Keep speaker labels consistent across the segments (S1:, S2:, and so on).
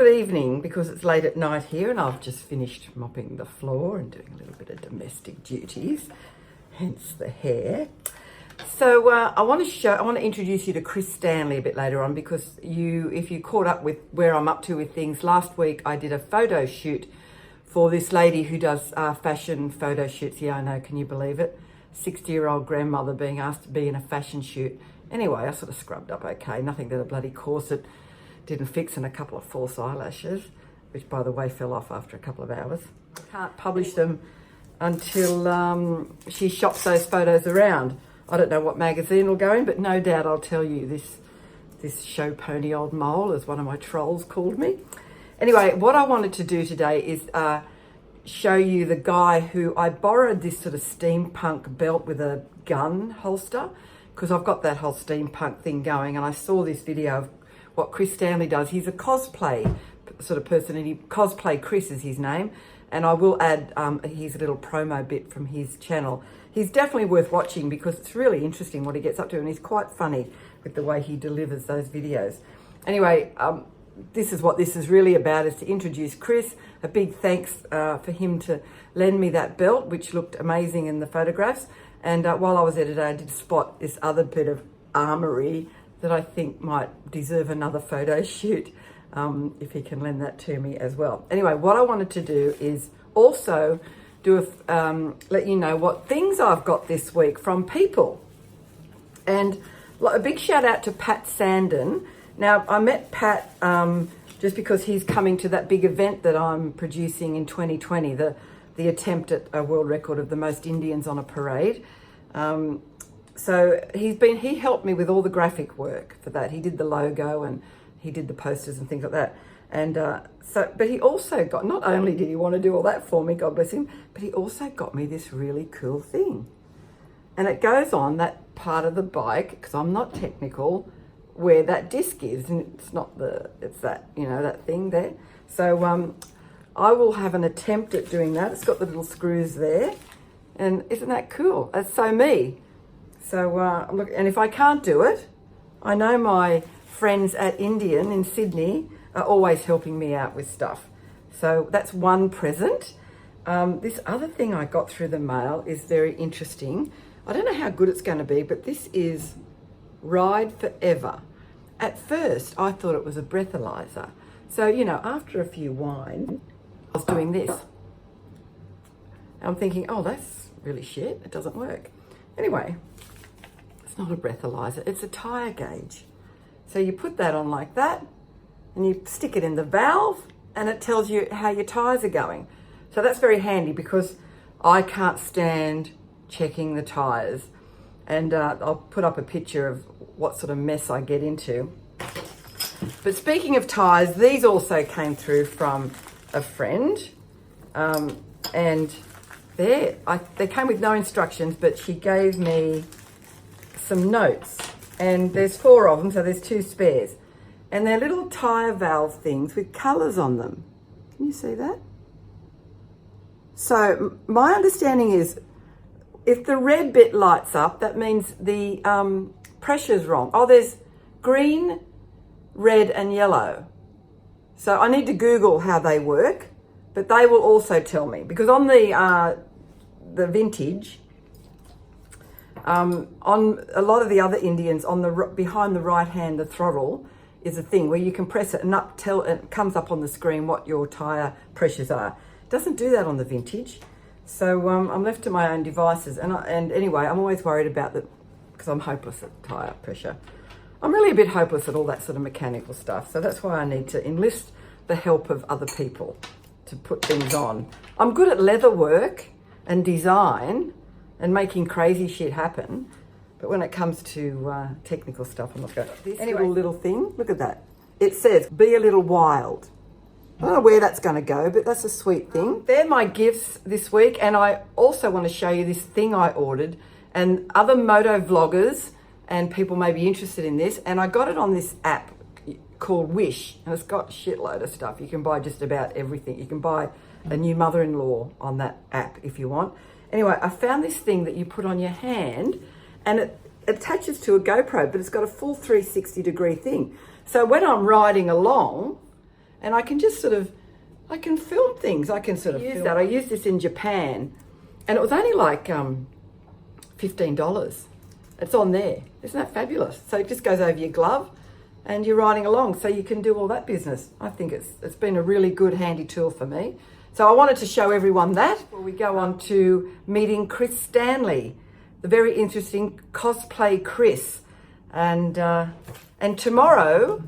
S1: good evening, because it's late at night here and I've just finished mopping the floor and doing a little bit of domestic duties, hence the hair. So I want to introduce you to Chris Stanley a bit later on, because if you caught up with where I'm up to with things, last week I did a photo shoot for this lady who does fashion photo shoots. Yeah, I know, can you believe it? 60-year-old grandmother being asked to be in a fashion shoot. Anyway, I sort of scrubbed up okay, nothing that a bloody corset didn't fix, and a couple of false eyelashes, which by the way fell off after a couple of hours. Can't publish them until she shops those photos around. I don't know what magazine will go in, but no doubt I'll tell you this show pony old mole, as one of my trolls called me. Anyway, what I wanted to do today is show you the guy who I borrowed this sort of steampunk belt with a gun holster, because I've got that whole steampunk thing going, and I saw this video of what Chris Stanley does. He's a cosplay sort of person, and Cosplay Chris is his name, and I will add his little promo bit from his channel. He's definitely worth watching because it's really interesting what he gets up to, and he's quite funny with the way he delivers those videos. Anyway, this is what this is really about, is to introduce Chris. A big thanks for him to lend me that belt, which looked amazing in the photographs. And while I was there today, I did spot this other bit of armoury that I think might deserve another photo shoot, if he can lend that to me as well. Anyway, what I wanted to do is also let you know what things I've got this week from people. And a big shout out to Pat Sandon. Now, I met Pat just because he's coming to that big event that I'm producing in 2020, the attempt at a world record of the most Indians on a parade. So he helped me with all the graphic work for that. He did the logo and he did the posters and things like that. And but he also got, not only did he want to do all that for me, God bless him, but he also got me this really cool thing. And it goes on that part of the bike, because I'm not technical, where that disc is, and it's that, that thing there. So I will have an attempt at doing that. It's got the little screws there, and isn't that cool? That's so me. So look, and if I can't do it, I know my friends at Indian in Sydney are always helping me out with stuff. So that's one present. This other thing I got through the mail is very interesting. I don't know how good it's going to be, but this is Ride Forever. At first, I thought it was a breathalyzer. So, after a few wine, I was doing this. I'm thinking, oh, that's really shit. It doesn't work. Anyway, it's not a breathalyzer. It's a tyre gauge. So you put that on like that, and you stick it in the valve, and it tells you how your tyres are going. So that's very handy, because I can't stand checking the tyres. And I'll put up a picture of what sort of mess I get into. But speaking of tyres, these also came through from a friend. And they came with no instructions, but she gave me some notes. And there's 4 of them, so there's 2 spares. And they're little tyre valve things with colours on them. Can you see that? So my understanding is, if the red bit lights up, that means the pressure's wrong. Oh, there's green, red and yellow. So I need to Google how they work, but they will also tell me. Because on the vintage, on a lot of the other Indians, behind the right hand, the throttle is a thing where you can press it and it comes up on the screen what your tyre pressures are. It doesn't do that on the vintage. So I'm left to my own devices. And anyway, I'm always worried about that, because I'm hopeless at tyre pressure. I'm really a bit hopeless at all that sort of mechanical stuff. So that's why I need to enlist the help of other people to put things on. I'm good at leather work and design and making crazy shit happen. But when it comes to technical stuff, I'm not good. This little thing, look at that. It says, be a little wild. I don't know where that's going to go, but that's a sweet thing. They're my gifts this week, and I also want to show you this thing I ordered, and other moto vloggers and people may be interested in this, and I got it on this app called Wish, and it's got a shitload of stuff. You can buy just about everything. You can buy a new mother-in-law on that app if you want. Anyway, I found this thing that you put on your hand, and it attaches to a GoPro, but it's got a full 360 degree thing. So when I'm riding along, and I can just I can film things. I can sort of use that. I used this in Japan, and it was only like $15. It's on there. Isn't that fabulous? So it just goes over your glove and you're riding along, so you can do all that business. I think it's been a really good handy tool for me. So I wanted to show everyone that before we go on to meeting Chris Stanley, the very interesting Cosplay Chris. And tomorrow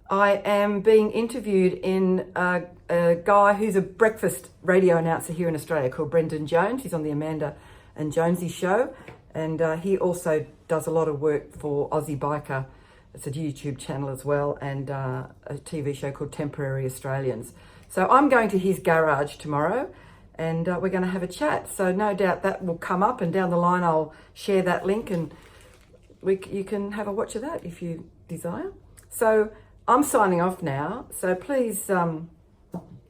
S1: I am being interviewed in a guy who's a breakfast radio announcer here in Australia called Brendan Jones. He's on the Amanda and Jonesy show, and he also does a lot of work for Aussie Biker. It's a YouTube channel as well, and a TV show called Temporary Australians. So I'm going to his garage tomorrow, and we're going to have a chat. So no doubt that will come up, and down the line I'll share that link, and you can have a watch of that if you desire. So I'm signing off now. So please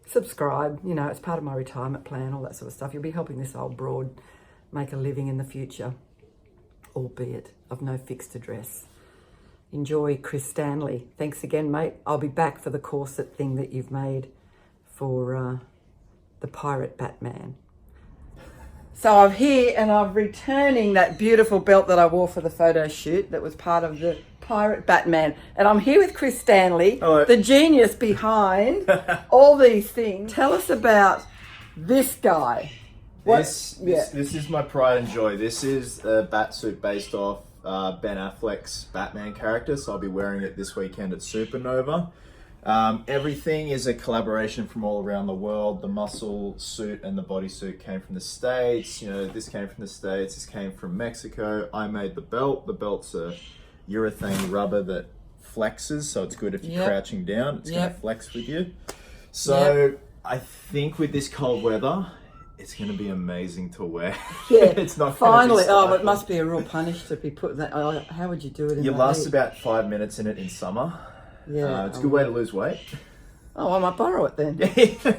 S1: subscribe. You know, it's part of my retirement plan, all that sort of stuff. You'll be helping this old broad make a living in the future, albeit of no fixed address. Enjoy, Chris Stanley. Thanks again, mate. I'll be back for the corset thing that you've made for the Pirate Batman. So I'm here and I'm returning that beautiful belt that I wore for the photo shoot that was part of the Pirate Batman. And I'm here with Chris Stanley,
S2: Hello.
S1: The genius behind all these things. Tell us about this guy.
S2: This is my pride and joy. This is a bat suit based off Ben Affleck's Batman character, so I'll be wearing it this weekend at Supernova. Everything is a collaboration from all around the world. The muscle suit and the bodysuit came from the States. You know, this came from the States. This came from Mexico. I made the belt. The belt's a urethane rubber that flexes, so it's good if you're crouching down. It's going to flex with you. So I think with this cold weather, it's going to be amazing to wear.
S1: Yeah,
S2: it's not
S1: finally. Oh, it must be a real punish to be put that. Oh, how would you do it?
S2: You last about 5 minutes in it in summer.
S1: Yeah,
S2: it's a good way to lose weight.
S1: Oh, I might borrow it then.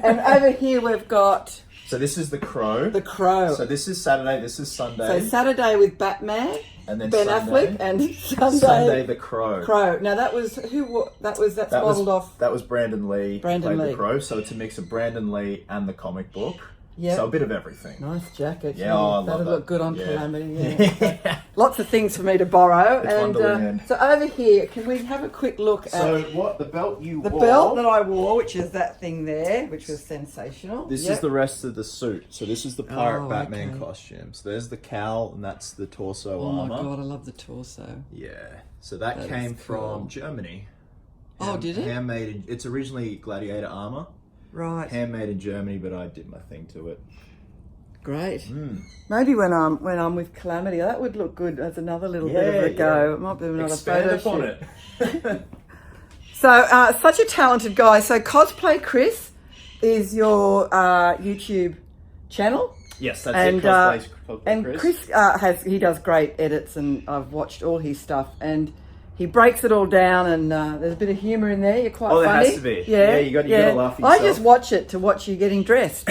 S1: And over here we've got.
S2: So this is the Crow.
S1: The Crow.
S2: So this is Saturday. This is Sunday.
S1: So Saturday with Batman.
S2: And then
S1: Ben
S2: Sunday,
S1: Affleck, and
S2: Sunday the Crow.
S1: Crow. Now that was who? That's modelled off.
S2: That was Brandon Lee.
S1: Brandon Lee.
S2: The Crow. So it's a mix of Brandon Lee and the comic book.
S1: Yeah.
S2: So a bit of everything.
S1: Nice jacket.
S2: Yeah, I love
S1: that'd
S2: that.
S1: look good on Calamity. Yeah. Lots of things for me to borrow.
S2: It's
S1: so over here, can we have a quick look at
S2: the belt you wore?
S1: The belt that I wore, which is that thing there, which was sensational.
S2: This is the rest of the suit. So this is the Pirate Batman costume. So there's the cowl, and that's the torso armor.
S1: Oh my god, I love the torso.
S2: Yeah. So that came from Germany.
S1: Oh, did it?
S2: Handmade. It's originally gladiator armor.
S1: Right.
S2: Handmade in Germany, but I did my thing to it.
S1: Great. Maybe when I'm with Calamity, that would look good as another little bit of a go. It might be another photo shoot.
S2: It.
S1: So, such a talented guy. So, Cosplay Chris is your YouTube channel.
S2: Yes, that's it. Cosplay Chris.
S1: Chris he does great edits, and I've watched all his stuff, and he breaks it all down, and there's a bit of humour in there. You're quite funny.
S2: There has to be. Yeah, you got to laugh yourself.
S1: I just watch it to watch you getting dressed.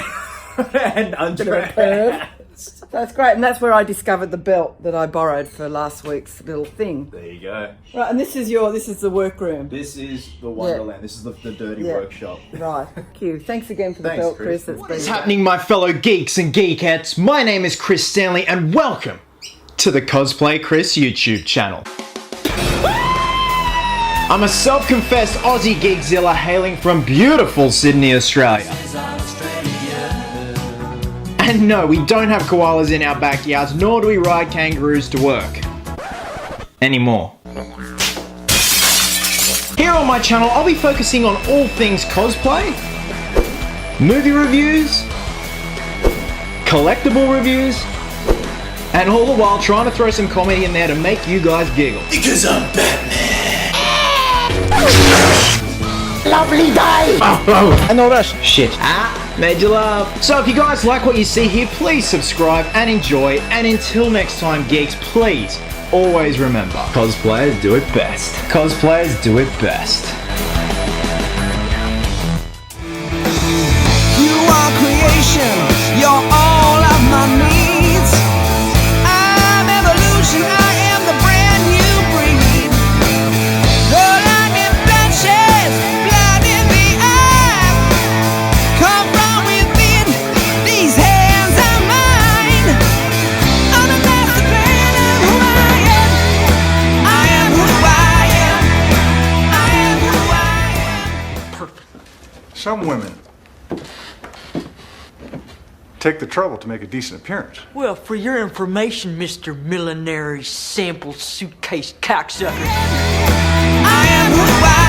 S2: And undressed.
S1: That's great, and that's where I discovered the belt that I borrowed for last week's little thing.
S2: There you go.
S1: Right, and this is the workroom.
S2: This is the Wonderland. Yeah. This is the dirty workshop.
S1: Right, cute. Thanks again for the belt, Chris.
S3: What is happening, my fellow geeks and geekettes? My name is Chris Stanley, and welcome to the Cosplay Chris YouTube channel. I'm a self-confessed Aussie geekzilla hailing from beautiful Sydney, Australia. And no, we don't have koalas in our backyards, nor do we ride kangaroos to work. Anymore. Here on my channel, I'll be focusing on all things cosplay, movie reviews, collectible reviews, and all the while trying to throw some comedy in there to make you guys giggle. Because I'm Batman. Lovely day! And all that shit. Made you laugh. So if you guys like what you see here, please subscribe and enjoy. And until next time, geeks, please always remember, cosplayers do it best. Cosplayers do it best.
S4: You are creation. You're all of my needs. I'm evolution. I am the brand new breed. The lightning flashes, blood in the eye.
S5: Some women take the trouble to make a decent appearance.
S6: Well, for your information, Mr. Millinery Sample Suitcase Cocksucker,
S4: I am who I